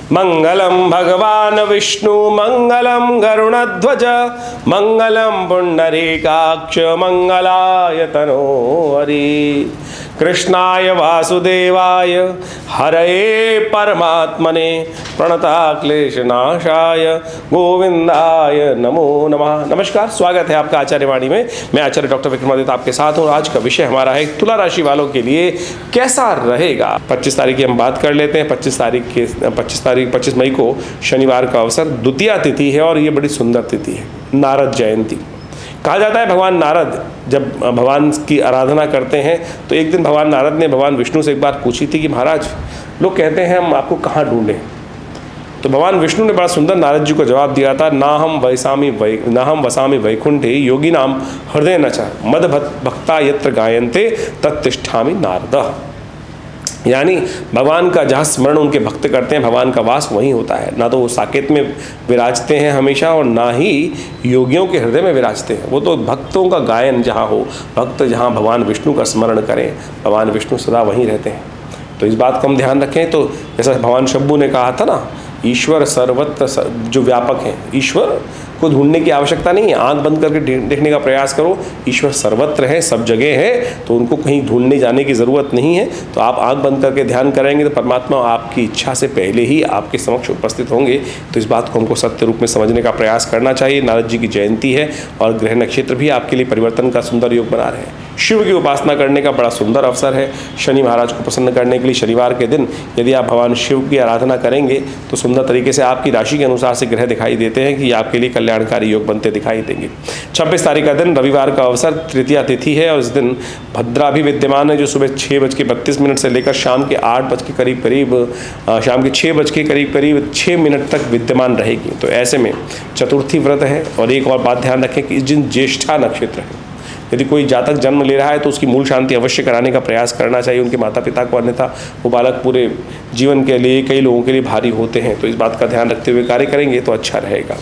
मंगलम भगवान विष्णु मंगलम गरुणध्वज मंगलम पुंडरीकाक्ष मंगलाय तनोहरि। कृष्णाय वासुदेवाय हरये परमात्मने प्रणताक्लेशनाशाय गोविंदाय नमो नमः। नमस्कार, स्वागत है आपका आचार्यवाणी में। मैं आचार्य डॉक्टर विक्रमादित्य आपके साथ हूँ। आज का विषय हमारा है तुला राशि वालों के लिए कैसा रहेगा। 25 तारीख की हम बात कर लेते हैं। 25 मई को शनिवार का अवसर द्वितीया तिथि है और ये बड़ी सुंदर तिथि है, नारद जयंती। कहा जाता है भगवान नारद जब भगवान की आराधना करते हैं तो एक दिन भगवान नारद ने भगवान विष्णु से एक बात पूछी थी कि महाराज, लोग कहते हैं हम आपको कहाँ ढूंढें। तो भगवान विष्णु ने बड़ा सुंदर नारद जी को जवाब दिया था, ना हम वसामि वैकुंठे योगी नाम हृदय न च मद भक्ता यत्र गायन्ते तत्तिष्ठामि नारद। यानी भगवान का जहाँ स्मरण उनके भक्त करते हैं, भगवान का वास वहीं होता है। ना तो वो साकेत में विराजते हैं हमेशा और ना ही योगियों के हृदय में विराजते हैं। वो तो भक्तों का गायन जहाँ हो, भक्त जहाँ भगवान विष्णु का स्मरण करें, भगवान विष्णु सदा वहीं रहते हैं। तो इस बात का हम ध्यान रखें। तो जैसा भगवान शंभू ने कहा था ना, ईश्वर सर्वत्र जो व्यापक हैं, ईश्वर को ढूंढने की आवश्यकता नहीं है। आंख बंद करके देखने का प्रयास करो, ईश्वर सर्वत्र है, सब जगह है, तो उनको कहीं ढूंढने जाने की ज़रूरत नहीं है। तो आप आंख बंद करके ध्यान करेंगे तो परमात्मा आपकी इच्छा से पहले ही आपके समक्ष उपस्थित होंगे। तो इस बात को हमको सत्य रूप में समझने का प्रयास करना चाहिए। नारद जी की जयंती है और ग्रह नक्षत्र भी आपके लिए परिवर्तन का सुंदर योग बना रहे हैं। शिव की उपासना करने का बड़ा सुंदर अवसर है। शनि महाराज को प्रसन्न करने के लिए शनिवार के दिन यदि आप भगवान शिव की आराधना करेंगे तो सुंदर तरीके से आपकी राशि के अनुसार से ग्रह दिखाई देते हैं कि आपके लिए कल्याणकारी योग बनते दिखाई देंगे। 26 तारीख का दिन रविवार का अवसर तृतीया तिथि है और इस दिन भद्रा भी विद्यमान है, जो सुबह 6:32 से लेकर शाम के 8 के करीब शाम के 6 के करीब 6 मिनट तक विद्यमान रहेगी। तो ऐसे में चतुर्थी व्रत है। और एक और बात ध्यान रखें कि इस दिन ज्येष्ठा नक्षत्र है। यदि कोई जातक जन्म ले रहा है तो उसकी मूल शांति अवश्य कराने का प्रयास करना चाहिए उनके माता पिता को, अन्यथा वो बालक पूरे जीवन के लिए कई लोगों के लिए भारी होते हैं। तो इस बात का ध्यान रखते हुए कार्य करेंगे तो अच्छा रहेगा।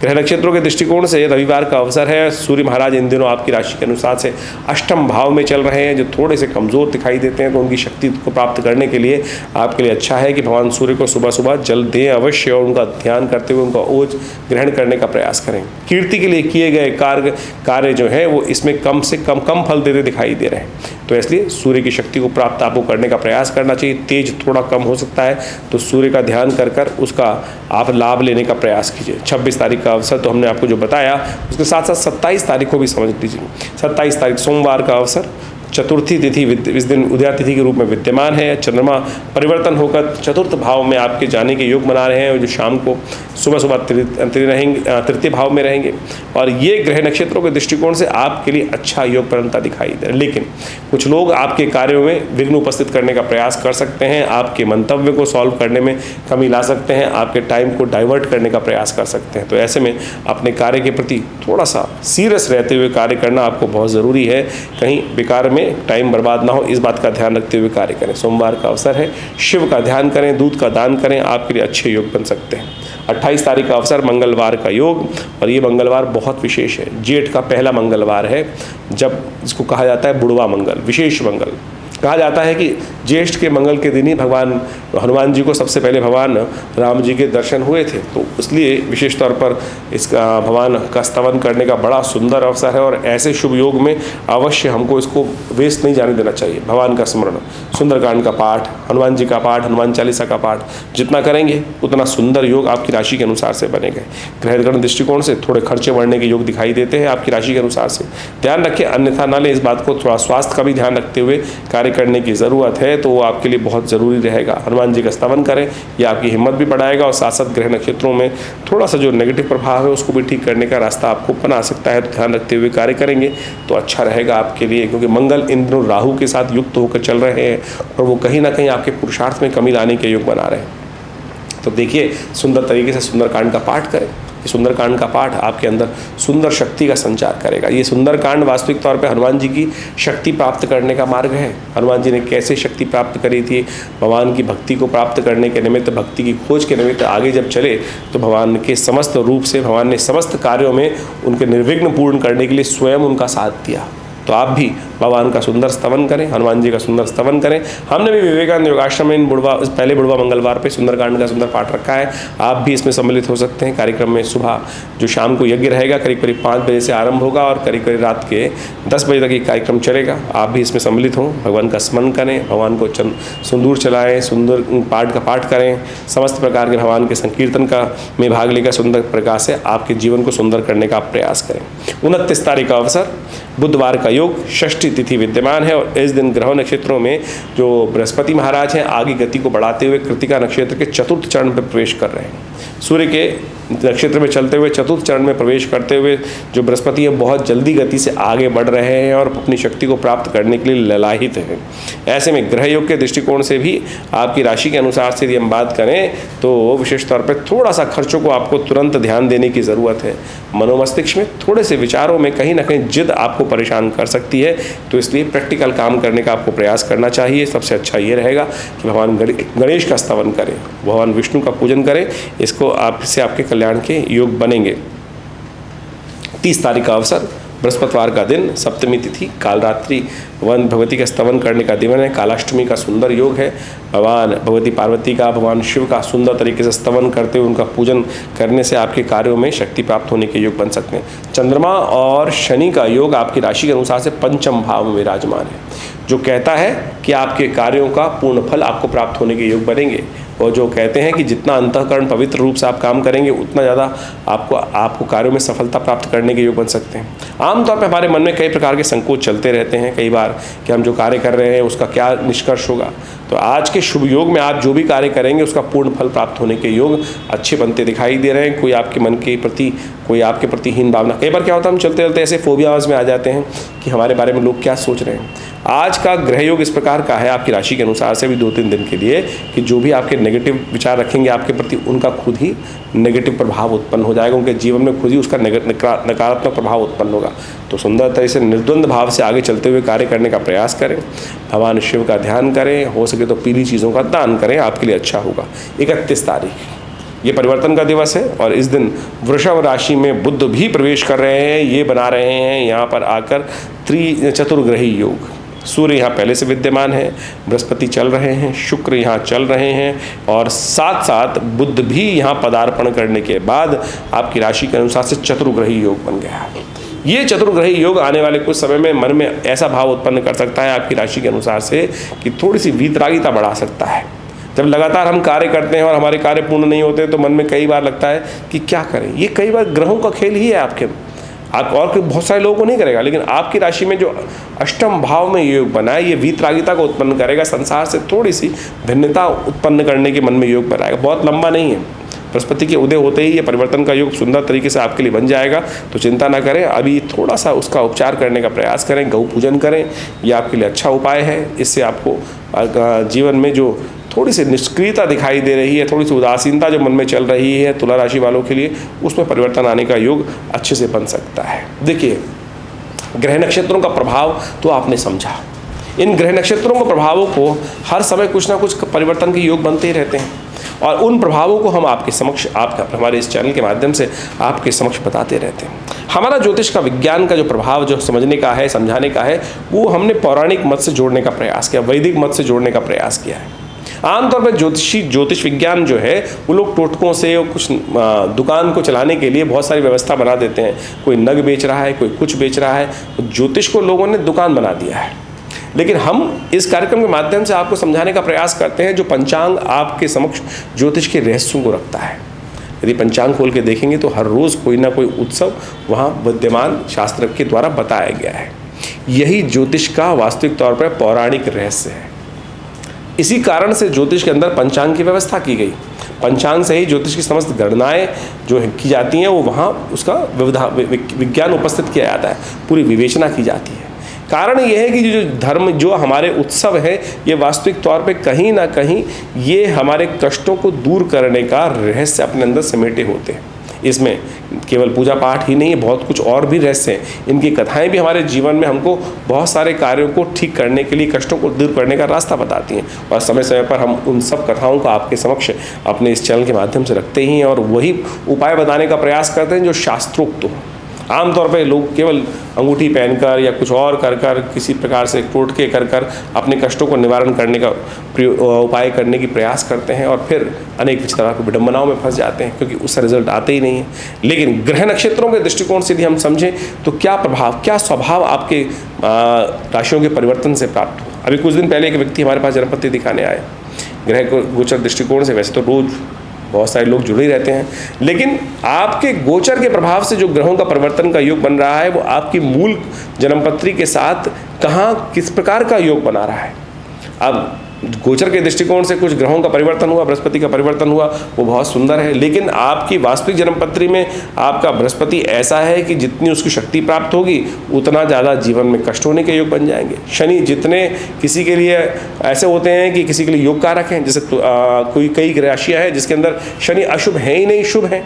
ग्रह नक्षत्रों के दृष्टिकोण से रविवार का अवसर है। सूर्य महाराज इन दिनों आपकी राशि के अनुसार से अष्टम भाव में चल रहे हैं, जो थोड़े से कमज़ोर दिखाई देते हैं। तो उनकी शक्ति को प्राप्त करने के लिए आपके लिए अच्छा है कि भगवान सूर्य को सुबह सुबह जल दें अवश्य और उनका ध्यान करते हुए उनका ओज ग्रहण करने का प्रयास करें। कीर्ति के लिए किए गए कार्य जो है वो इसमें कम से कम फल देते दिखाई दे रहे हैं। तो इसलिए सूर्य की शक्ति को प्राप्त आपको करने का प्रयास करना चाहिए। तेज थोड़ा कम हो सकता है तो सूर्य का ध्यान कर उसका आप लाभ लेने का प्रयास कीजिए। 26 तारीख का अवसर तो हमने आपको जो बताया, उसके साथ साथ 27 तारीख को भी समझ लीजिए। 27 तारीख सोमवार का अवसर, चतुर्थी तिथि इस दिन उदया तिथि के रूप में विद्यमान है। चंद्रमा परिवर्तन होकर चतुर्थ भाव में आपके जाने के योग बना रहे हैं, जो शाम को सुबह तृतीय भाव में रहेंगे। और ये ग्रह नक्षत्रों के दृष्टिकोण से आपके लिए अच्छा योग बनता दिखाई दे रहा है। लेकिन कुछ लोग आपके कार्यों में विघ्न उपस्थित करने का प्रयास कर सकते हैं, आपके मंतव्य को सॉल्व करने में कमी ला सकते हैं, आपके टाइम को डाइवर्ट करने का प्रयास कर सकते हैं। तो ऐसे में अपने कार्य के प्रति थोड़ा सा सीरियस रहते हुए कार्य करना आपको बहुत ज़रूरी है। कहीं बेकार में टाइम बर्बाद ना हो, इस बात का ध्यान रखते हुए कार्य करें। सोमवार का अवसर है, शिव का ध्यान करें, दूध का दान करें, आपके लिए अच्छे योग बन सकते हैं। 28 तारीख का अवसर मंगलवार का योग, और ये मंगलवार बहुत विशेष है। जेठ का पहला मंगलवार है, जब इसको कहा जाता है बुढ़वा मंगल, विशेष मंगल। कहा जाता है कि ज्येष्ठ के मंगल के दिन ही भगवान हनुमान जी को सबसे पहले भगवान राम जी के दर्शन हुए थे। तो इसलिए विशेष तौर पर इसका भगवान का स्तवन करने का बड़ा सुंदर अवसर है। और ऐसे शुभ योग में अवश्य हमको इसको वेस्ट नहीं जाने देना चाहिए। भगवान का स्मरण, सुंदरकांड का पाठ, हनुमान जी का पाठ, हनुमान चालीसा का पाठ जितना करेंगे उतना सुंदर योग आपकी राशि के अनुसार से बनेगा। ग्रहगण दृष्टिकोण से थोड़े खर्चे बढ़ने के योग दिखाई देते हैं आपकी राशि के अनुसार से। ध्यान रखें, अन्यथा न ले। इस बात को थोड़ा स्वास्थ्य का भी ध्यान रखते हुए कार्य करने की ज़रूरत है, तो वो आपके लिए बहुत ज़रूरी रहेगा। हनुमान जी का स्तवन करें, यह आपकी हिम्मत भी बढ़ाएगा और साथ साथ ग्रह नक्षत्रों में थोड़ा सा जो नेगेटिव प्रभाव है उसको भी ठीक करने का रास्ता आपको बना सकता है। तो ध्यान रखते हुए कार्य करेंगे तो अच्छा रहेगा आपके लिए, क्योंकि मंगल इन दिनों राहु के साथ युक्त होकर चल रहे हैं और वो कहीं ना कहीं आपके पुरुषार्थ में कमी लाने के योग बना रहे हैं। तो देखिए, सुंदर तरीके से सुंदरकांड का पाठ करें। सुंदरकांड का पाठ आपके अंदर सुंदर शक्ति का संचार करेगा। ये सुंदरकांड वास्तविक तौर पे हनुमान जी की शक्ति प्राप्त करने का मार्ग है। हनुमान जी ने कैसे शक्ति प्राप्त करी थी, भगवान की भक्ति को प्राप्त करने के निमित्त, भक्ति की खोज के निमित्त आगे जब चले तो भगवान के समस्त रूप से भगवान ने समस्त कार्यों में उनके निर्विघ्न पूर्ण करने के लिए स्वयं उनका साथ दिया। तो आप भी भगवान का सुंदर स्तवन करें, हनुमान जी का सुंदर स्तवन करें। हमने भी विवेकानंद योगाश्रम में पहले बुढ़वा मंगलवार पे सुंदरकांड का सुंदर पाठ रखा है, आप भी इसमें सम्मिलित हो सकते हैं। कार्यक्रम में सुबह जो शाम को यज्ञ रहेगा करीब करीब 5 बजे से आरंभ होगा और करीब करीब रात के 10 बजे तक ये कार्यक्रम चलेगा। आप भी इसमें सम्मिलित हों, भगवान का स्मरण करें, भगवान को सिंदूर चलाएं, सुंदर पाठ का पाठ करें, समस्त प्रकार के भगवान के संकीर्तन का में भाग लेकर सुंदर प्रकार से आपके जीवन को सुंदर करने का प्रयास करें। 29 तारीख का अवसर, बुधवार का योग, षष्ठी तिथि विद्यमान है और इस दिन ग्रह नक्षत्रों में जो बृहस्पति महाराज हैं आगे गति को बढ़ाते हुए कृतिका नक्षत्र के चतुर्थ चरण पर प्रवेश कर रहे हैं। सूर्य के नक्षत्र में चलते हुए चतुर्थ चरण में प्रवेश करते हुए जो बृहस्पति है बहुत जल्दी गति से आगे बढ़ रहे हैं और अपनी शक्ति को प्राप्त करने के लिए ललायित हैं। ऐसे में ग्रह योग के दृष्टिकोण से भी आपकी राशि के अनुसार से यदि हम बात करें तो विशेष तौर पर थोड़ा सा खर्चों को आपको तुरंत ध्यान देने की ज़रूरत है। मनोमस्तिष्क में थोड़े से विचारों में कहीं ना कहीं जिद आपको परेशान कर सकती है, तो इसलिए प्रैक्टिकल काम करने का आपको प्रयास करना चाहिए। सबसे अच्छा ये रहेगा कि भगवान गणेश का स्तवन करें, भगवान विष्णु का पूजन करें, इसको आपसे आपके कल्याण के योग बनेंगे। 30 तारीख का अवसर, बृहस्पतिवार का दिन, सप्तमी तिथि, कालरात्रि भगवती का स्तवन करने का दिन है। कालाष्टमी का सुंदर योग है। भगवान भगवती पार्वती का, भगवान शिव का सुंदर तरीके से स्तवन करते हुए उनका पूजन करने से आपके कार्यों में शक्ति प्राप्त होने के योग बन सकते हैं। चंद्रमा और शनि का योग आपकी राशि के अनुसार से पंचम भाव में विराजमान है, जो कहता है कि आपके कार्यों का पूर्ण फल आपको प्राप्त होने के योग बनेंगे और जो कहते हैं कि जितना अंतःकरण पवित्र रूप से आप काम करेंगे उतना ज़्यादा आपको कार्यों में सफलता प्राप्त करने के योग बन सकते हैं। आमतौर पर हमारे मन में कई प्रकार के संकोच चलते रहते हैं कई बार कि हम जो कार्य कर रहे हैं उसका क्या निष्कर्ष होगा। तो आज के शुभ योग में आप जो भी कार्य करेंगे उसका पूर्ण फल प्राप्त होने के योग अच्छे बनते दिखाई दे रहे हैं। कोई आपके मन के प्रति, कोई आपके प्रति हीन भावना, कई बार क्या होता है हम चलते चलते ऐसे फोबियाज में आ जाते हैं कि हमारे बारे में लोग क्या सोच रहे हैं। आज का ग्रह योग इस प्रकार का है आपकी राशि के अनुसार से भी 2-3 दिन के लिए कि जो भी आपके नेगेटिव विचार रखेंगे आपके प्रति उनका खुद ही नेगेटिव प्रभाव उत्पन्न हो जाएगा, उनके जीवन में खुद ही उसका नकारात्मक प्रभाव उत्पन्न होगा। तो सुंदर तरह से निर्द्वंद भाव से आगे चलते हुए कार्य करने का प्रयास करें, भगवान शिव का ध्यान करें, हो सके तो पीली चीज़ों का दान करें, आपके लिए अच्छा होगा। 31 तारीख ये परिवर्तन का दिवस है और इस दिन वृषभ राशि में बुध भी प्रवेश कर रहे हैं। ये बना रहे हैं यहाँ पर आकर चतुर्ग्रही योग। सूर्य यहाँ पहले से विद्यमान है, बृहस्पति चल रहे हैं, शुक्र यहाँ चल रहे हैं और साथ साथ बुध भी यहाँ पदार्पण करने के बाद आपकी राशि के अनुसार से चतुर्ग्रही योग बन गया है। ये चतुर्ग्रही योग आने वाले कुछ समय में मन में ऐसा भाव उत्पन्न कर सकता है आपकी राशि के अनुसार से कि थोड़ी सी वीतरागिता बढ़ा सकता है। जब लगातार हम कार्य करते हैं और हमारे कार्य पूर्ण नहीं होते तो मन में कई बार लगता है कि क्या करें। ये कई बार ग्रहों का खेल ही है आपके, आप और बहुत सारे लोगों को नहीं करेगा, लेकिन आपकी राशि में जो अष्टम भाव में योग बना है ये वीतरागिता को उत्पन्न करेगा, संसार से थोड़ी सी भिन्नता उत्पन्न करने के मन में योग बनाएगा। बहुत लंबा नहीं है, बृहस्पति के उदय होते ही ये परिवर्तन का योग सुंदर तरीके से आपके लिए बन जाएगा। तो चिंता ना करें, अभी थोड़ा सा उसका उपचार करने का प्रयास करें, गौ पूजन करें, ये आपके लिए अच्छा उपाय है। इससे आपको जीवन में जो थोड़ी सी निष्क्रियता दिखाई दे रही है, थोड़ी सी उदासीनता जो मन में चल रही है तुला राशि वालों के लिए, उसमें परिवर्तन आने का योग अच्छे से बन सकता है। देखिए, ग्रह नक्षत्रों का प्रभाव तो आपने समझा। इन ग्रह नक्षत्रों के प्रभावों को हर समय कुछ ना कुछ परिवर्तन के योग बनते ही रहते हैं और उन प्रभावों को हम आपके समक्ष, हमारे इस चैनल के माध्यम से आपके समक्ष बताते रहते हैं। हमारा ज्योतिष का विज्ञान का जो प्रभाव जो समझने का है, समझाने का है, वो हमने पौराणिक मत से जोड़ने का प्रयास किया, वैदिक मत से जोड़ने का प्रयास किया है। आमतौर पर ज्योतिष विज्ञान जो है वो लोग टोटकों से कुछ दुकान को चलाने के लिए बहुत सारी व्यवस्था बना देते हैं। कोई नग बेच रहा है, कोई कुछ बेच रहा है, ज्योतिष को लोगों ने दुकान बना दिया है। लेकिन हम इस कार्यक्रम के माध्यम से आपको समझाने का प्रयास करते हैं जो पंचांग आपके समक्ष ज्योतिष के रहस्यों को रखता है। यदि पंचांग खोल के देखेंगे तो हर रोज़ कोई ना कोई उत्सव वहाँ विद्यमान शास्त्र के द्वारा बताया गया है। यही ज्योतिष का वास्तविक तौर पर पौराणिक रहस्य है। इसी कारण से ज्योतिष के अंदर पंचांग की व्यवस्था की गई। पंचांग से ही ज्योतिष की समस्त गणनाएं जो की जाती हैं वो वहाँ उसका विज्ञान उपस्थित किया जाता है, पूरी विवेचना की जाती है। कारण ये है कि जो धर्म, जो हमारे उत्सव है, ये वास्तविक तौर पे कहीं ना कहीं ये हमारे कष्टों को दूर करने का रहस्य अपने अंदर समेटे होते हैं। इसमें केवल पूजा पाठ ही नहीं है, बहुत कुछ और भी रहस्य हैं। इनकी कथाएं भी हमारे जीवन में हमको बहुत सारे कार्यों को ठीक करने के लिए, कष्टों को दूर करने का रास्ता बताती हैं और समय समय पर हम उन सब कथाओं को आपके समक्ष अपने इस चैनल के माध्यम से रखते ही हैं और वही उपाय बताने का प्रयास करते हैं जो शास्त्रोक्त हो। आमतौर पे लोग केवल अंगूठी पहनकर या कुछ और कर कर किसी प्रकार से टोटके कर कर अपने कष्टों को निवारण करने का उपाय करने की प्रयास करते हैं और फिर अनेक विचित्र विडंबनाओं में फंस जाते हैं, क्योंकि उसका रिजल्ट आते ही नहीं है। लेकिन ग्रह नक्षत्रों के दृष्टिकोण से यदि हम समझें तो क्या प्रभाव, क्या स्वभाव आपके राशियों के परिवर्तन से प्राप्त हुआ। अभी कुछ दिन पहले एक व्यक्ति हमारे पास जन्मपत्ति दिखाने आए। ग्रह गोचर दृष्टिकोण से वैसे तो रोज बहुत सारे लोग जुड़े ही रहते हैं, लेकिन आपके गोचर के प्रभाव से जो ग्रहों का परिवर्तन का योग बन रहा है वो आपकी मूल जन्मपत्री के साथ कहाँ किस प्रकार का योग बना रहा है। अब गोचर के दृष्टिकोण से कुछ ग्रहों का परिवर्तन हुआ, बृहस्पति का परिवर्तन हुआ, वो बहुत सुंदर है, लेकिन आपकी वास्तविक जन्मपत्री में आपका बृहस्पति ऐसा है कि जितनी उसकी शक्ति प्राप्त होगी उतना ज़्यादा जीवन में कष्ट होने के योग बन जाएंगे। शनि जितने किसी के लिए ऐसे होते हैं कि किसी के लिए योग कारक हैं, जैसे कोई कई राशियाँ हैं जिसके अंदर शनि अशुभ है ही नहीं, शुभ है,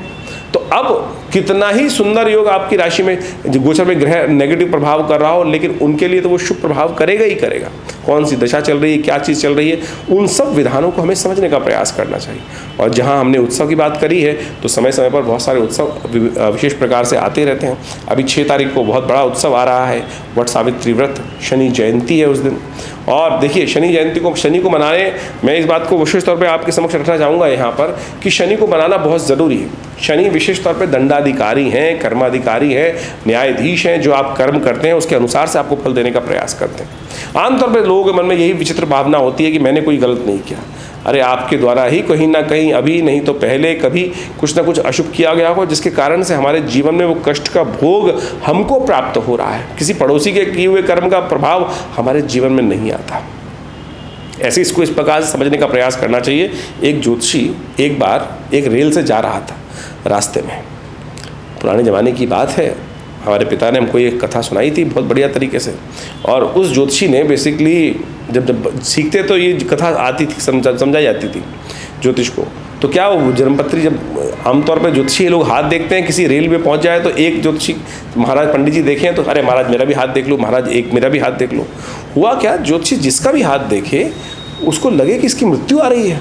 तो अब कितना ही सुंदर योग आपकी राशि में गोचर में ग्रह नेगेटिव प्रभाव कर रहा हो, लेकिन उनके लिए तो वो शुभ प्रभाव करेगा ही करेगा। कौन सी दशा चल रही है, क्या चीज़ चल रही है, उन सब विधानों को हमें समझने का प्रयास करना चाहिए। और जहाँ हमने उत्सव की बात करी है तो समय समय पर बहुत सारे उत्सव विशेष प्रकार से आते रहते हैं। अभी 6 तारीख को बहुत बड़ा उत्सव आ रहा है, वट सावित्री व्रत, शनि जयंती है उस दिन। और देखिए शनि को मनाने, मैं इस बात को विशेष तौर पे आपके समक्ष रखना चाहूँगा यहाँ पर कि शनि को मनाना बहुत ज़रूरी है। शनि विशेष तौर पे दंडाधिकारी हैं, कर्माधिकारी हैं, न्यायाधीश हैं, जो आप कर्म करते हैं उसके अनुसार से आपको फल देने का प्रयास करते हैं। आमतौर पे लोगों के मन में यही विचित्र भावना होती है कि मैंने कोई गलत नहीं किया। अरे आपके द्वारा ही कहीं ना कहीं, अभी नहीं तो पहले कभी कुछ ना कुछ अशुभ किया गया हो, जिसके कारण से हमारे जीवन में वो कष्ट का भोग हमको प्राप्त हो रहा है। किसी पड़ोसी के किए हुए कर्म का प्रभाव हमारे जीवन में नहीं आता। ऐसे इसको इस प्रकार से समझने का प्रयास करना चाहिए। एक ज्योतिषी एक बार एक रेल से जा रहा था, रास्ते में, पुराने ज़माने की बात है, हमारे पिता ने हमको ये कथा सुनाई थी बहुत बढ़िया तरीके से। और उस ज्योतिषी ने बेसिकली जब सीखते तो ये कथा आती थी, समझाई जाती थी ज्योतिष को। तो क्या वो जन्मपत्री, जब आमतौर पर ज्योतिषी लोग हाथ देखते हैं, किसी रेल में पहुंच जाए तो एक ज्योतिषी महाराज पंडित जी देखें तो अरे महाराज मेरा भी हाथ देख लो, महाराज एक मेरा भी हाथ देख लो। हुआ क्या, ज्योतिषी जिसका भी हाथ देखे उसको लगे कि इसकी मृत्यु आ रही है।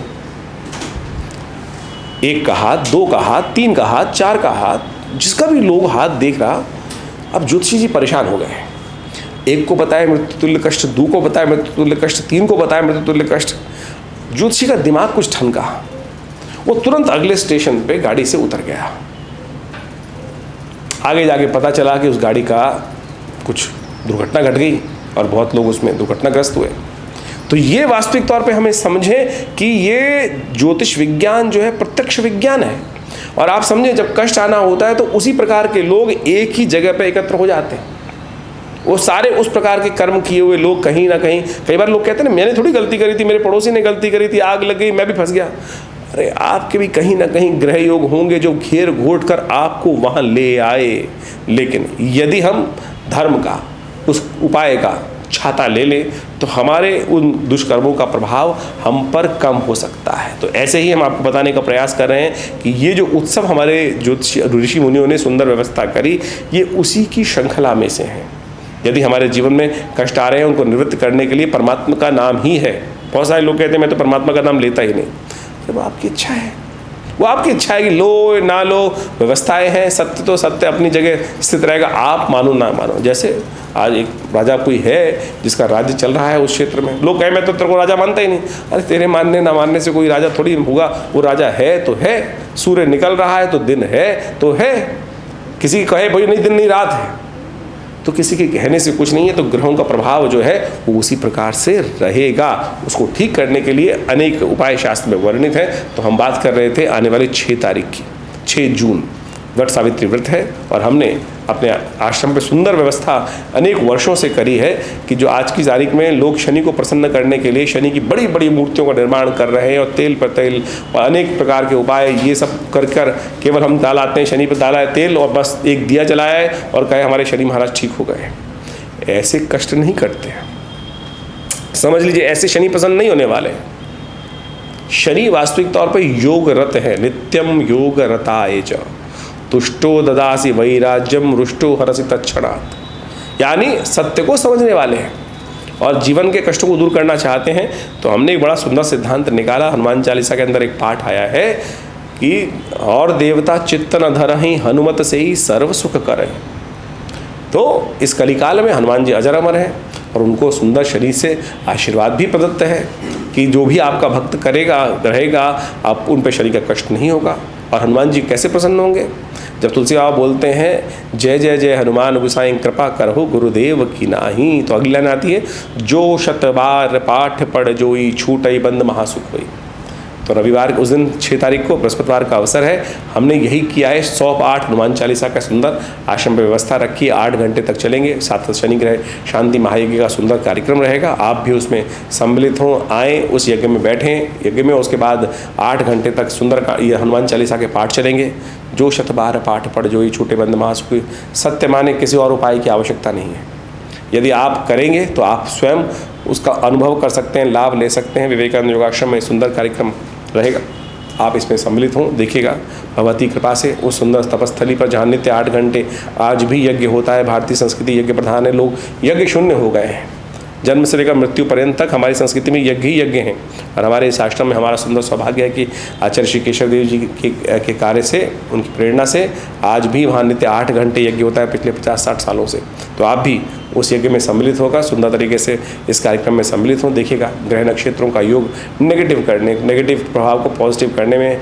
1 का हाथ, 2 का हाथ, 3 का हाथ, 4 का हाथ, जिसका भी लोग हाथ देख रहा। अब ज्योतिषी जी परेशान हो गए। 1 को बताया मृत्युतुल्य कष्ट, 2 को बताया मृत्युतुल्य कष्ट, 3 को बताया मृत्युतुल्य कष्ट। ज्योतिषी का दिमाग कुछ ठनका, वो तुरंत अगले स्टेशन पे गाड़ी से उतर गया। आगे जाके पता चला कि उस गाड़ी का कुछ दुर्घटना घट गई और बहुत लोग उसमें दुर्घटनाग्रस्त हुए। तो ये वास्तविक तौर पे हमें समझें कि ये ज्योतिष विज्ञान जो है प्रत्यक्ष विज्ञान है। और आप समझें जब कष्ट आना होता है तो उसी प्रकार के लोग एक ही जगह पे एकत्र हो जाते हैं। वो सारे उस प्रकार के कर्म किए हुए लोग कहीं ना कहीं, कई बार लोग कहते हैं ना मैंने थोड़ी गलती करी थी, मेरे पड़ोसी ने गलती करी थी, आग लग गई, मैं भी फंस गया। अरे आपके भी कहीं ना कहीं ग्रह योग होंगे जो घेर घोट कर आपको वहाँ ले आए। लेकिन यदि हम धर्म का, उस उपाय का छाता ले ले तो हमारे उन दुष्कर्मों का प्रभाव हम पर कम हो सकता है। तो ऐसे ही हम आपको बताने का प्रयास कर रहे हैं कि ये जो उत्सव हमारे ज्योतिष ऋषि मुनियों ने सुंदर व्यवस्था करी, ये उसी की श्रृंखला में से हैं। यदि हमारे जीवन में कष्ट आ रहे हैं उनको निवृत्त करने के लिए परमात्मा का नाम ही है। बहुत सारे लोग कहते हैं मैं तो परमात्मा का नाम लेता ही नहीं। तो वो आपकी इच्छा है, वो आपकी इच्छा है कि लो ना लो, व्यवस्थाएं हैं, सत्य तो सत्य अपनी जगह स्थित रहेगा, आप मानो ना मानो। जैसे आज एक राजा कोई है जिसका राज्य चल रहा है उस क्षेत्र में, लोग कहें मैं तो तेरे को राजा मानता ही नहीं। अरे तेरे मानने ना मानने से कोई राजा थोड़ी होगा, वो राजा है तो है। सूर्य निकल रहा है तो दिन है तो है, किसी कहे भाई नहीं दिन नहीं रात है तो किसी के कहने से कुछ नहीं है। तो ग्रहों का प्रभाव जो है वो उसी प्रकार से रहेगा। उसको ठीक करने के लिए अनेक उपाय शास्त्र में वर्णित है। तो हम बात कर रहे थे आने वाली 6 तारीख की, 6 जून वट सावित्री व्रत है। और हमने अपने आश्रम पे सुंदर व्यवस्था अनेक वर्षों से करी है कि जो आज की तारीख में लोग शनि को प्रसन्न करने के लिए शनि की बड़ी बड़ी मूर्तियों का निर्माण कर रहे हैं और तेल पर तेल और अनेक प्रकार के उपाय ये सब कर कर केवल हम डाल आते हैं, शनि पर डाला है तेल और बस एक दिया जलाया है और कहे हमारे शनि महाराज ठीक हो गए। ऐसे कष्ट नहीं करते, समझ लीजिए ऐसे शनि पसंद नहीं होने वाले। शनि वास्तविक तौर पर योग रत है, नित्यम योग रताय च तुष्टो ददासी वैराज्यम रुष्टो हरसि तत्क्षणात्, यानी सत्य को समझने वाले हैं और जीवन के कष्टों को दूर करना चाहते हैं। तो हमने एक बड़ा सुंदर सिद्धांत निकाला, हनुमान चालीसा के अंदर एक पाठ आया है कि और देवता चित्त न धरहि हनुमत से ही सर्व सुख करे। तो इस कलिकाल में हनुमान जी अजर अमर हैं और उनको सुंदर शरीर से आशीर्वाद भी प्रदत्त है कि जो भी आपका भक्त करेगा रहेगा, आप उन पर शरीर का कष्ट नहीं होगा। और हनुमान जी कैसे प्रसन्न होंगे? जब तुलसी बाबा बोलते हैं जय जय जय हनुमान गोसाई कृपा करहु गुरुदेव की नाही, तो अगली लाइन आती है जो शत बार पाठ पढ़ जोई छूटई बंद महासुख होई। तो रविवार उस दिन 6 तारीख को बृहस्पतिवार का अवसर है, हमने यही किया है। 108 हनुमान चालीसा का सुंदर आश्रम में व्यवस्था रखी है, 8 घंटे तक चलेंगे। साथ शनि ग्रह शांति महायज्ञ का सुंदर कार्यक्रम रहेगा, आप भी उसमें सम्मिलित हों, आएँ, उस यज्ञ में बैठें यज्ञ में। उसके बाद 8 घंटे तक सुंदर ये हनुमान चालीसा के पाठ चलेंगे। जो शत बार पाठ पढ़ जोई छूटे बंद महासुख, सत्य माने किसी और उपाय की आवश्यकता नहीं है। यदि आप करेंगे तो आप स्वयं उसका अनुभव कर सकते हैं, लाभ ले सकते हैं। विवेकानंद योगाश्रम में सुंदर कार्यक्रम रहेगा, आप इसमें सम्मिलित हों, देखिएगा भगवती कृपा से उस सुंदर तपस्थली पर जहाँ नित्य 8 घंटे आज भी यज्ञ होता है। भारतीय संस्कृति यज्ञ प्रधान है, लोग यज्ञ शून्य हो गए हैं। जन्म से लेकर मृत्यु पर्यंत तक हमारी संस्कृति में यज्ञ ही यज्ञ हैं। और हमारे इस आश्रम में हमारा सुंदर सौभाग्य है कि आचार्य श्री केशव देव जी के कार्य से, उनकी प्रेरणा से आज भी वहाँ नित्य 8 घंटे यज्ञ होता है पिछले 50-60 सालों से। तो आप भी उस यज्ञ में सम्मिलित होकर सुंदर तरीके से इस कार्यक्रम में सम्मिलित हों। देखिएगा ग्रह नक्षत्रों का योग नेगेटिव प्रभाव को पॉजिटिव करने में,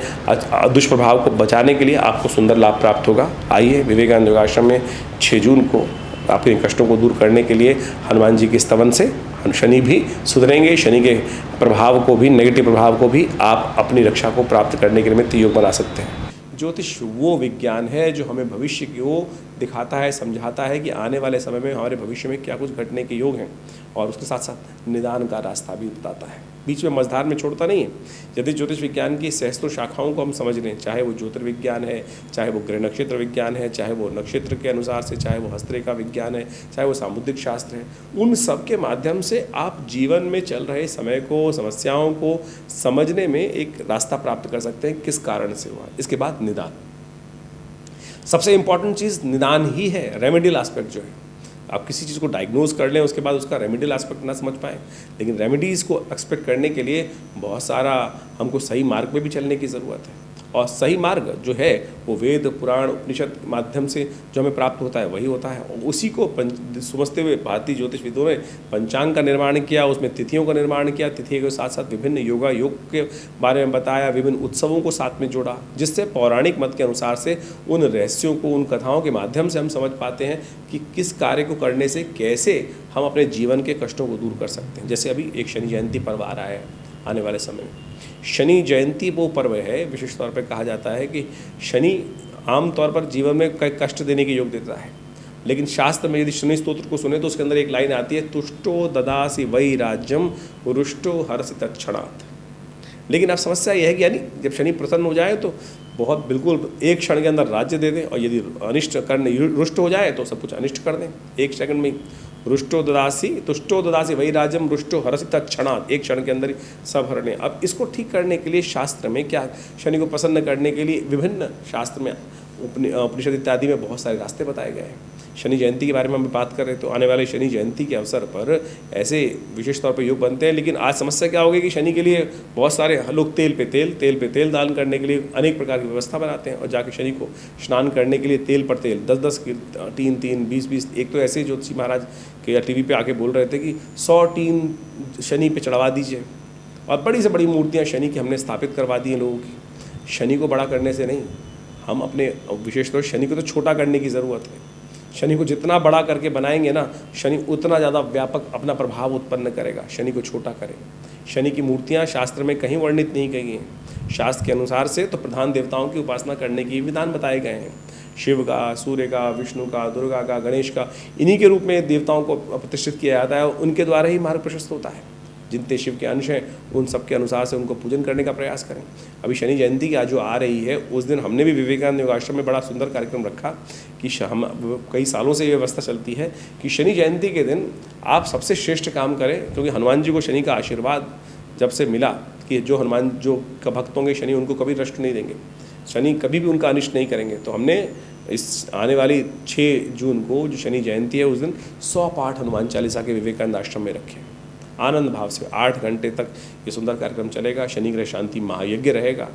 दुष्प्रभाव को बचाने के लिए आपको सुंदर लाभ प्राप्त होगा। आइए विवेकानंद योगाश्रम में 6 जून को आपके कष्टों को दूर करने के लिए हनुमान जी के स्तवन से शनि भी सुधरेंगे। शनि के प्रभाव को भी, नेगेटिव प्रभाव को भी आप अपनी रक्षा को प्राप्त करने के निमित्त योग बना सकते हैं। ज्योतिष वो विज्ञान है जो हमें भविष्य को दिखाता है, समझाता है कि आने वाले समय में हमारे भविष्य में क्या कुछ घटने के योग हैं, और उसके साथ साथ निदान का रास्ता भी बताता है, बीच में मझधार में छोड़ता नहीं है। यदि ज्योतिष विज्ञान की सहस्त्रों शाखाओं को हम समझ लें, चाहे वो ज्योतिर्विज्ञान है, चाहे वो ग्रह नक्षत्र विज्ञान है, चाहे वो नक्षत्र के अनुसार से, चाहे वो हस्तरेखा विज्ञान है, चाहे वो सामुद्रिक शास्त्र है, उन सब के माध्यम से आप जीवन में चल रहे समय को, समस्याओं को समझने में एक रास्ता प्राप्त कर सकते हैं, किस कारण से हुआ। इसके बाद निदान, सबसे इंपॉर्टेंट चीज़ निदान ही है, रेमेडियल एस्पेक्ट जो है। आप किसी चीज़ को डायग्नोज कर लें, उसके बाद उसका रेमेडियल एस्पेक्ट ना समझ पाएँ, लेकिन रेमेडीज़ को एक्सपेक्ट करने के लिए बहुत सारा हमको सही मार्ग पे भी चलने की ज़रूरत है। और सही मार्ग जो है वो वेद, पुराण, उपनिषद माध्यम से जो हमें प्राप्त होता है वही होता है। और उसी को समझते हुए भारतीय ज्योतिषविदों ने पंचांग का निर्माण किया, उसमें तिथियों का निर्माण किया, तिथि के साथ साथ विभिन्न योग के बारे में बताया, विभिन्न उत्सवों को साथ में जोड़ा, जिससे पौराणिक मत के अनुसार से उन रहस्यों को, उन कथाओं के माध्यम से हम समझ पाते हैं कि किस कार्य को करने से कैसे हम अपने जीवन के कष्टों को दूर कर सकते हैं। जैसे अभी एक शनि जयंती पर्व आ रहा है आने वाले समय में। शनि जयंती वो पर्व है, विशेष तौर पर कहा जाता है कि शनि आम तौर पर जीवन में कई कष्ट देने के योग देता है, लेकिन शास्त्र में यदि शनि स्तोत्र को सुने तो उसके अंदर एक लाइन आती है, तुष्टो ददासी वै राज्यम रुष्टो हर्षि तत्क्षणात्। लेकिन अब समस्या यह है कि यानी जब शनि प्रसन्न हो जाए तो बहुत बिल्कुल एक क्षण के अंदर राज्य दे दें, और यदि अनिष्ट करने रुष्ट हो जाए तो सब कुछ अनिष्ट कर दें एक सेकंड में ही। रुष्टो ददासी तुष्टो ददासी वही राज्यम रुष्टो हरसि तत्क्षणात्, एक क्षण के अंदर ही सब हरने। अब इसको ठीक करने के लिए शास्त्र में क्या, शनि को प्रसन्न करने के लिए विभिन्न शास्त्र में, उपनिषद इत्यादि में बहुत सारे रास्ते बताए गए हैं। शनि जयंती के बारे में हम बात कर रहे हैं, तो आने वाले शनि जयंती के अवसर पर ऐसे विशेष तौर पर योग बनते हैं। लेकिन आज समस्या क्या होगी कि शनि के लिए बहुत सारे लोग तेल पे तेल दान करने के लिए अनेक प्रकार की व्यवस्था बनाते हैं, और जाके शनि को स्नान करने के लिए तेल पर तेल 10-10 टीन 20-20, एक तो ऐसे ज्योतिषी महाराज के या टीवी पे आके बोल रहे थे कि 100 टीन शनि पे चढ़वा दीजिए, और बड़ी से बड़ी मूर्तियाँ शनि की हमने स्थापित करवा दी हैं लोगों की। शनि को बड़ा करने से नहीं, हम अपने विशेष तौर शनि को तो छोटा करने की ज़रूरत है। शनि को जितना बड़ा करके बनाएंगे ना, शनि उतना ज़्यादा व्यापक अपना प्रभाव उत्पन्न करेगा। शनि को छोटा करें। शनि की मूर्तियाँ शास्त्र में कहीं वर्णित नहीं की हैं। शास्त्र के अनुसार से तो प्रधान देवताओं की उपासना करने के विधान बताए गए हैं, शिव का, सूर्य का, विष्णु का, दुर्गा का, गणेश का, इन्हीं के रूप में देवताओं को प्रतिष्ठित किया जाता है, उनके द्वारा ही मार्ग प्रशस्त होता है। जितने शिव के अंश हैं उन सब के अनुसार से उनको पूजन करने का प्रयास करें। अभी शनि जयंती की आज जो आ रही है, उस दिन हमने भी विवेकानंद योगाश्रम में बड़ा सुंदर कार्यक्रम रखा कि हम कई सालों से ये व्यवस्था चलती है कि शनि जयंती के दिन आप सबसे श्रेष्ठ काम करें, क्योंकि हनुमान जी को शनि का आशीर्वाद जब से मिला कि जो हनुमान जो का भक्त होंगे शनि उनको कभी नष्ट नहीं देंगे, शनि कभी भी उनका अनिष्ट नहीं करेंगे। तो हमने इस आने वाली 6 जून को जो शनि जयंती है उस दिन 100 पाठ हनुमान चालीसा के विवेकानंद आश्रम में रखें। आनंद भाव से 8 घंटे तक ये सुंदर कार्यक्रम चलेगा। शनि ग्रह शांति महायज्ञ रहेगा,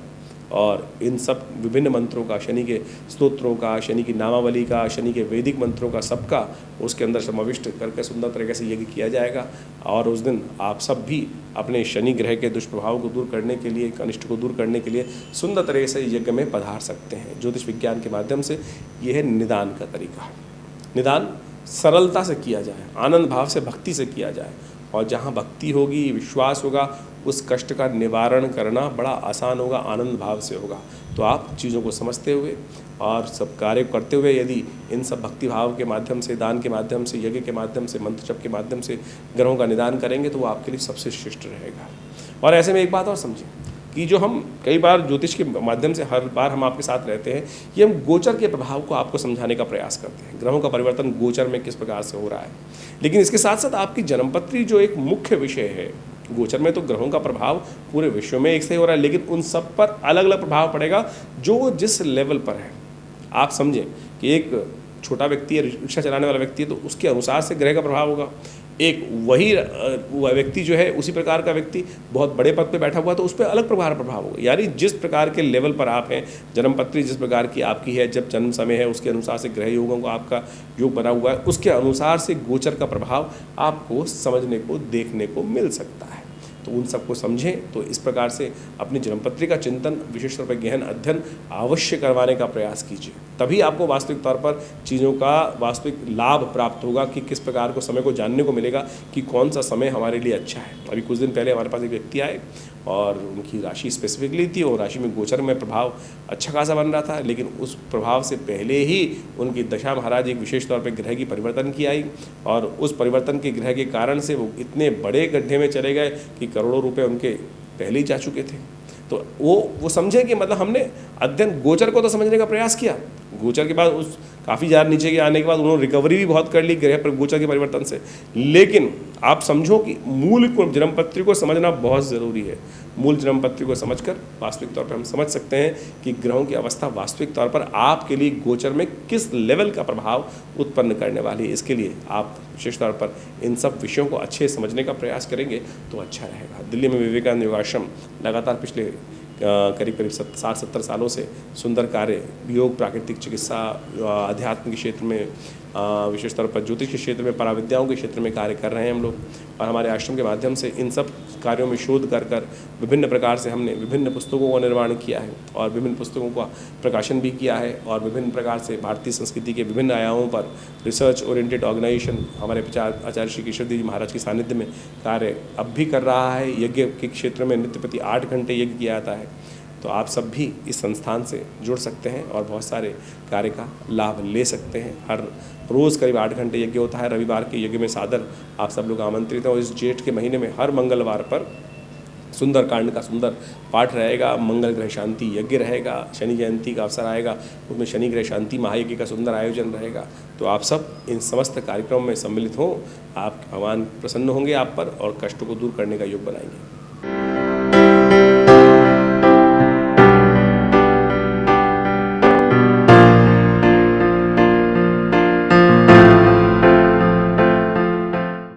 और इन सब विभिन्न मंत्रों का, शनि के स्तोत्रों का, शनि की नामावली का, शनि के वैदिक मंत्रों का, सबका उसके अंदर समाविष्ट करके सुंदर तरीके से यज्ञ किया जाएगा। और उस दिन आप सब भी अपने शनि ग्रह के दुष्प्रभाव को दूर करने के लिए, अनिष्ट को दूर करने के लिए सुंदर तरीके से यज्ञ में पधार सकते हैं। ज्योतिष विज्ञान के माध्यम से यह है निदान का तरीका। निदान सरलता से किया जाए, आनंद भाव से, भक्ति से किया जाए, और जहाँ भक्ति होगी, विश्वास होगा, उस कष्ट का निवारण करना बड़ा आसान होगा, आनंद भाव से होगा। तो आप चीज़ों को समझते हुए और सब कार्य करते हुए यदि इन सब भक्ति भाव के माध्यम से, दान के माध्यम से, यज्ञ के माध्यम से, मंत्र जप के माध्यम से ग्रहों का निदान करेंगे तो वो आपके लिए सबसे श्रेष्ठ रहेगा। और ऐसे में एक बात और समझिए कि जो हम कई बार ज्योतिष के माध्यम से हर बार हम आपके साथ रहते हैं, ये हम गोचर के प्रभाव को आपको समझाने का प्रयास करते हैं, ग्रहों का परिवर्तन गोचर में किस प्रकार से हो रहा है। लेकिन इसके साथ साथ आपकी जन्मपत्री जो एक मुख्य विषय है, गोचर में तो ग्रहों का प्रभाव पूरे विश्व में एक से ही हो रहा है, लेकिन उन सब पर अलग अलग प्रभाव पड़ेगा जो जिस लेवल पर है। आप समझें कि एक छोटा व्यक्ति है, रिक्शा चलाने वाला व्यक्ति है, तो उसके अनुसार से ग्रह का प्रभाव होगा। एक वही व्यक्ति जो है, उसी प्रकार का व्यक्ति बहुत बड़े पद पे बैठा हुआ, तो उस पर अलग प्रभाव होगा। यानी जिस प्रकार के लेवल पर आप हैं, जन्मपत्री जिस प्रकार की आपकी है, जब जन्म समय है, उसके अनुसार से ग्रह योगों का आपका योग बना हुआ है, उसके अनुसार से गोचर का प्रभाव आपको समझने को, देखने को मिल सकता है। तो उन सबको समझें। तो इस प्रकार से अपनी जन्मपत्री का चिंतन, विशेष तौर पर गहन अध्ययन अवश्य करवाने का प्रयास कीजिए, तभी आपको वास्तविक तौर पर चीज़ों का वास्तविक लाभ प्राप्त होगा कि किस प्रकार को समय को जानने को मिलेगा कि कौन सा समय हमारे लिए अच्छा है। अभी कुछ दिन पहले हमारे पास एक व्यक्ति आए और उनकी राशि स्पेसिफिकली थी, और राशि में गोचर में प्रभाव अच्छा खासा बन रहा था, लेकिन उस प्रभाव से पहले ही उनकी दशा महाराज एक विशेष तौर पर ग्रह की परिवर्तन की आई, और उस परिवर्तन के ग्रह के कारण से वो इतने बड़े गड्ढे में चले गए कि करोड़ों रुपए उनके पहले ही जा चुके थे। तो वो समझे कि मतलब हमने अध्ययन गोचर को तो समझने का प्रयास किया, गोचर के बाद उस काफ़ी ज़्यादा नीचे के आने के बाद उन्होंने रिकवरी भी बहुत कर ली ग्रह पर गोचर के परिवर्तन से। लेकिन आप समझो कि मूल को, जन्मपत्री को समझना बहुत ज़रूरी है। मूल जन्मपत्री को समझकर वास्तविक तौर पर हम समझ सकते हैं कि ग्रहों की अवस्था वास्तविक तौर पर आपके लिए गोचर में किस लेवल का प्रभाव उत्पन्न करने वाली है। इसके लिए आप विशेष तौर पर इन सब विषयों को अच्छे समझने का प्रयास करेंगे तो अच्छा रहेगा। दिल्ली में विवेकानंद योगाश्रम लगातार पिछले करीब 60-70 सालों से सुंदर कार्य, योग, प्राकृतिक चिकित्सा, अध्यात्म के क्षेत्र में, विशेष तौर पर ज्योतिष के क्षेत्र में, पराविद्याओं के क्षेत्र में कार्य कर रहे हैं हम लोग। और हमारे आश्रम के माध्यम से इन सब कार्यों में शोध कर विभिन्न प्रकार से हमने विभिन्न पुस्तकों का निर्माण किया है और विभिन्न पुस्तकों का प्रकाशन भी किया है, और विभिन्न प्रकार से भारतीय संस्कृति के विभिन्न आयामों पर रिसर्च ओरिएंटेड ऑर्गेनाइजेशन हमारे आचार्य श्री केशवदेव जी महाराज के सानिध्य में कार्य अब भी कर रहा है। यज्ञ के क्षेत्र में नित्य प्रति 8 घंटे यज्ञ किया जाता है। तो आप सब भी इस संस्थान से जुड़ सकते हैं और बहुत सारे कार्य का लाभ ले सकते हैं। हर रोज़ करीब 8 घंटे यज्ञ होता है। रविवार के यज्ञ में सादर आप सब लोग आमंत्रित हैं। और इस जेठ के महीने में हर मंगलवार पर सुंदर कांड का सुंदर पाठ रहेगा, मंगल ग्रह शांति यज्ञ रहेगा, शनि जयंती का अवसर आएगा, उसमें शनि ग्रह शांति महायज्ञ का सुंदर आयोजन रहेगा। तो आप सब इन समस्त कार्यक्रमों में सम्मिलित हों, आप भगवान प्रसन्न होंगे आप पर और कष्टों को दूर करने का योग बनाएंगे।